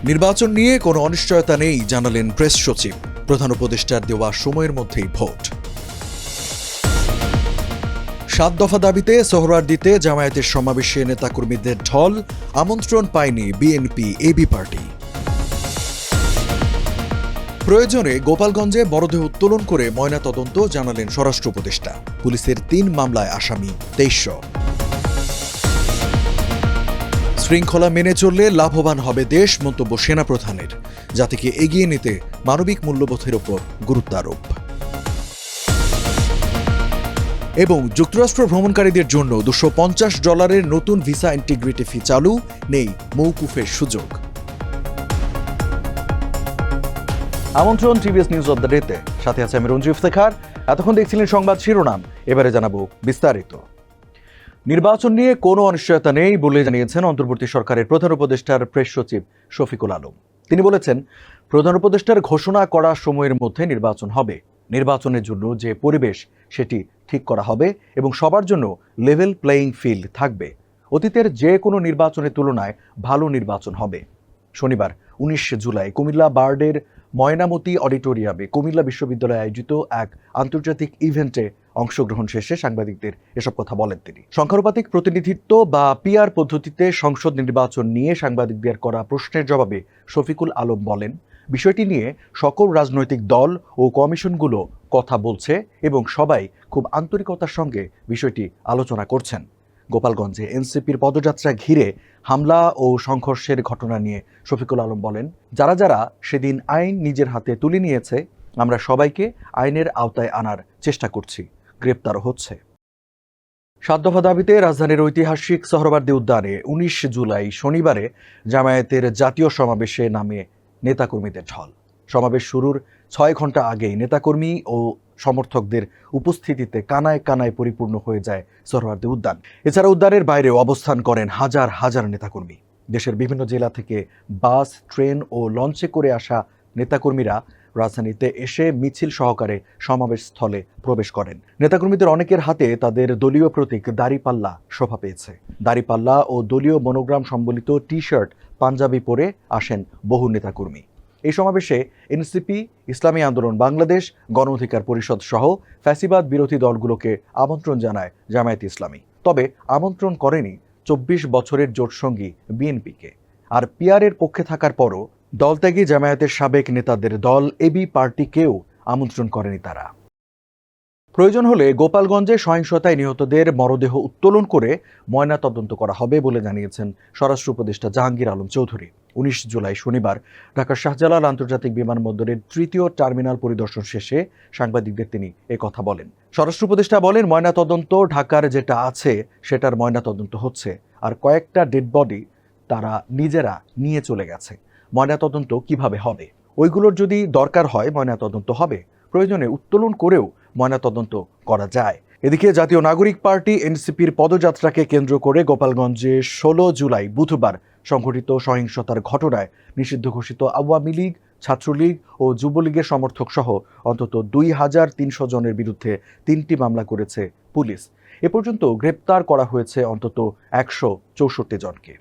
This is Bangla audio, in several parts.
নির্বাচন নিয়ে কোনো অনিশ্চয়তা নেই জানালেন প্রেস সচিব। প্রধান উপদেষ্টার দেওয়া সময়ের মধ্যেই ভোট। 7 দফা দাবিতে সোহরাওয়ার্দীতে জামায়াতের সমাবেশে নেতাকর্মীদের ঢল, আমন্ত্রণ পায়নি বিএনপি এবি পার্টি। প্রয়োজনে গোপালগঞ্জে মরদেহ উত্তোলন করে ময়নাতদন্ত জানালেন স্বরাষ্ট্র উপদেষ্টা। পুলিশের 3 মামলায় আসামি 2300। শৃঙ্খলা মেনে চললে লাভবান হবে দেশ, মন্তব্য সেনাপ্রধানের। জাতিকে এগিয়ে নিতে মানবিক মূল্যবোধের ওপর গুরুত্ব আরোপ। এবং যুক্তরাষ্ট্র ভ্রমণকারীদের জন্য $250 নতুন ভিসা ইন্টিগ্রিটি ফি চালু, নেই মৌকুফের সুযোগ। আমন্ত্রণ টিভিএস নিউজ অব দ্য ডেতে, সাথে আছে আমি রঞ্জু ইফতেখার। এতক্ষণ দেখছিলেন সংবাদ শিরোনাম, এবারে জানাবো বিস্তারিত। নির্বাচন নিয়ে কোনো অনিশ্চয়তা নেই বলে জানিয়েছেন অন্তর্বর্তী সরকারের প্রধান উপদেষ্টার প্রেস সচিব শফিকুল আলম। তিনি বলেছেন, প্রধান উপদেষ্টার ঘোষণা করা সময়ের মধ্যে নির্বাচন হবে। নির্বাচনের জন্য যে পরিবেশ সেটি ঠিক করা হবে এবং সবার জন্য লেভেল প্লেয়িং ফিল্ড থাকবে। অতীতের যে কোনো নির্বাচনের তুলনায় ভালো নির্বাচন হবে। শনিবার 19 জুলাই কুমিল্লা বার্ডের ময়নামতি অডিটোরিয়ামে কুমিল্লা বিশ্ববিদ্যালয়ে আয়োজিত এক আন্তর্জাতিক ইভেন্টে অংশগ্রহণ শেষে সাংবাদিকদের এসব কথা বলেন তিনি। সংখ্যানুপাতিক প্রতিনিধিত্ব বা পিআর পদ্ধতিতে সংসদ নির্বাচন নিয়ে সাংবাদিকদের করা প্রশ্নের জবাবে শফিকুল আলম বলেন, বিষয়টি নিয়ে সকল রাজনৈতিক দল ও কমিশনগুলো কথা বলছে এবং সবাই খুব আন্তরিকতার সঙ্গে বিষয়টি আলোচনা করছেন। গোপালগঞ্জে এনসিপির পদযাত্রা ঘিরে হামলা ও সংঘর্ষের ঘটনা নিয়ে শফিকুল আলম বলেন, যারা যারা সেদিন আইন নিজের হাতে তুলে নিয়েছে, আমরা সবাইকে আইনের আওতায় আনার চেষ্টা করছি, গ্রেপ্তারও হচ্ছে। 7 দফা দাবিতে রাজধানীর ঐতিহাসিক সোহরাওয়ার্দী উদ্যানে 19 জুলাই শনিবারে জামায়াতের জাতীয় সমাবেশে নামে নেতাকর্মীদের ঢল। সমাবেশ শুরুর 6 ঘন্টা আগেই নেতাকর্মী ও সমর্থকদের উপস্থিতিতে কানায় কানায় পরিপূর্ণ হয়ে যায় সোহরাওয়ার্দী উদ্যান। এছাড়া উদ্যানের বাইরেও অবস্থান করেন হাজার হাজার নেতাকর্মী। দেশের বিভিন্ন জেলা থেকে বাস, ট্রেন ও লঞ্চে করে আসা নেতাকর্মীরা রাজধানীতে এসে মিছিল সহকারে সমাবেশ স্থলে প্রবেশ করেন। নেতাকর্মীদের অনেকের হাতে তাদের দলীয় প্রতীক দাড়িপাল্লা শোভা পেয়েছে। দাড়িপাল্লা ও দলীয় মনোগ্রাম সম্বলিত টি-শার্ট, পাঞ্জাবি পরে আসেন বহু নেতাকর্মী। এই সমাবেশে এনসিপি, ইসলামী আন্দোলন বাংলাদেশ, গণ অধিকার পরিষদ সহ ফ্যাসিবাদ বিরোধী দলগুলোকে আমন্ত্রণ জানায় জামায়াতে ইসলামী। তবে আমন্ত্রণ করেনি 24 বছরের জোটসঙ্গী বিএনপিকে। আর পিআরের পক্ষে থাকার পরও দলত্যাগী জামায়াতের সাবেক নেতাদের দল এবি পার্টিকেও আমন্ত্রণ করেনি তারা। প্রয়োজন হলে গোপালগঞ্জে সহিংসতায় নিহতদের মরদেহ উত্তোলন করে ময়নাতদন্ত করা হবে বলে জানিয়েছেন স্বরাষ্ট্র উপদেষ্টা জাহাঙ্গীর আলম চৌধুরী। 19 জুলাই শনিবার ঢাকার শাহজালাল আন্তর্জাতিক বিমানবন্দরের 3য় টার্মিনাল পরিদর্শন শেষে সাংবাদিকদের তিনি কথা বলেন। স্বরাষ্ট্র উপদেষ্টা বলেন, ময়নাতদন্ত ঢাকার যেটা আছে সেটার ময়নাতদন্ত হচ্ছে, আর কয়েকটা ডেড বডি তারা নিজেরা নিয়ে চলে গেছে। ময়নাতদন্ত কিভাবে হবে? ওইগুলোর যদি দরকার হয় ময়নাতদন্ত হবে, প্রয়োজনে উত্তোলন করেও ময়নাতদন্ত করা যায়। এদিকে জাতীয় নাগরিক পার্টি এনসিপির পদযাত্রাকে কেন্দ্র করে গোপালগঞ্জে 16 জুলাই বুধবার সংঘটিত সহিংসতার ঘটনায় নিষিদ্ধ ঘোষিত আওয়ামী লীগ, ছাত্রলীগ ও যুবলীগের সমর্থক সহ অন্তত 2300 জনের বিরুদ্ধে 3টি মামলা করেছে পুলিশ। এ পর্যন্ত গ্রেপ্তার করা হয়েছে অন্তত 164 জনকে।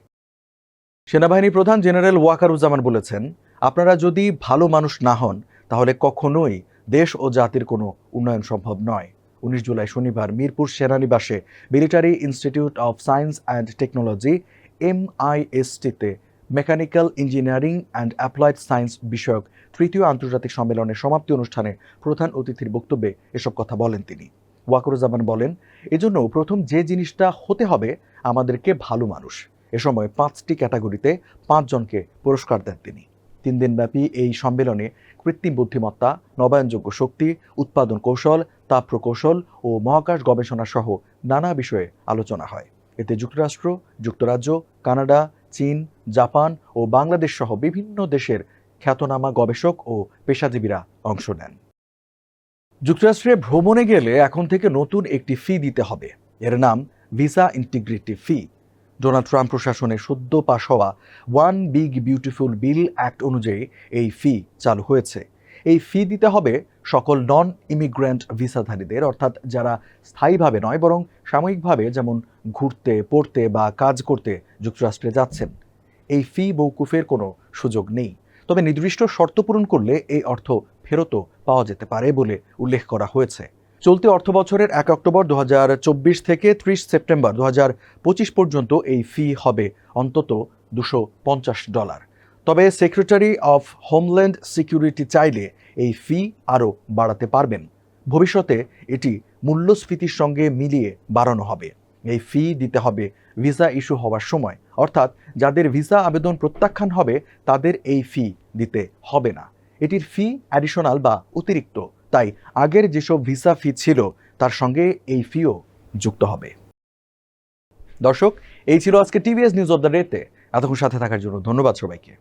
সেনাবাহিনী প্রধান জেনারেল ওয়াকারুজ্জামান বলেছেন, আপনারা যদি ভালো মানুষ না হন তাহলে কখনোই দেশ ও জাতির কোনো উন্নয়ন সম্ভব নয়। 19 জুলাই শনিবার মিরপুর সেনানিবাসে military institute of science and technology MIST-তে mechanical engineering and applied science বিষয়ক 3য় আন্তর্জাতিক সম্মেলনের সমাপ্তি অনুষ্ঠানে প্রধান অতিথির বক্তব্যে এসব কথা বলেন তিনি। ওয়াকারুজ্জামান বলেন, এজন্য প্রথম যে জিনিসটা হতে হবে আমাদেরকে ভালো মানুষ। এ সময় 5টি ক্যাটাগরিতে 5 জনকে পুরস্কার দেন তিনি। 3 দিনব্যাপী এই সম্মেলনে কৃত্রিম বুদ্ধিমত্তা, নবায়নযোগ্য শক্তি, উৎপাদন কৌশল, তাপ প্রকৌশল ও মহাকাশ গবেষণা সহ নানা বিষয়ে আলোচনা হয়। এতে যুক্তরাষ্ট্র, যুক্তরাজ্য, কানাডা, চীন, জাপান ও বাংলাদেশ সহ বিভিন্ন দেশের খ্যাতনামা গবেষক ও পেশাজীবীরা অংশ নেন। যুক্তরাষ্ট্রে ভ্রমণে গেলে এখন থেকে নতুন একটি ফি দিতে হবে। এর নাম ভিসা ইন্টিগ্রিটি ফি। ডোনাল্ড ট্রাম্প প্রশাসনের সদ্য পাশ হওয়া one big beautiful bill act অনুযায়ী এই ফি চালু হয়েছে। এই ফি দিতে হবে সকল নন ইমিগ্রেন্ট ভিসাধারীদের, অর্থাৎ যারা স্থায়ীভাবে নয় বরং সাময়িকভাবে, যেমন ঘুরতে, পড়তে বা কাজ করতে যুক্তরাষ্ট্রে যাচ্ছেন। এই ফি মওকুফের কোনো সুযোগ নেই। তবে নির্দিষ্ট শর্ত পূরণ করলে এই অর্থ ফেরতও পাওয়া যেতে পারে বলে উল্লেখ করা হয়েছে। চলতি অর্থবছরের 1 অক্টোবর 2024 থেকে 30 সেপ্টেম্বর 2025 পর্যন্ত এই ফি হবে অন্তত $250। তবে সেক্রেটারি অফ হোমল্যান্ড সিকিউরিটি চাইলে এই ফি আরও বাড়াতে পারবেন। ভবিষ্যতে এটি মূল্যস্ফীতির সঙ্গে মিলিয়ে বাড়ানো হবে। এই ফি দিতে হবে ভিসা ইস্যু হওয়ার সময়, অর্থাৎ যাদের ভিসা আবেদন প্রত্যাখ্যান হবে তাদের এই ফি দিতে হবে না। এটির ফি অ্যাডিশনাল বা অতিরিক্ত, তাই আগের যেসব ভিসা ফি ছিল তার সঙ্গে এই ফিও যুক্ত হবে। দর্শক, এই ছিল আজকে টিভিএস নিউজ অব দ্য ডেতে। এতক্ষণ সাথে থাকার জন্য ধন্যবাদ সবাইকে।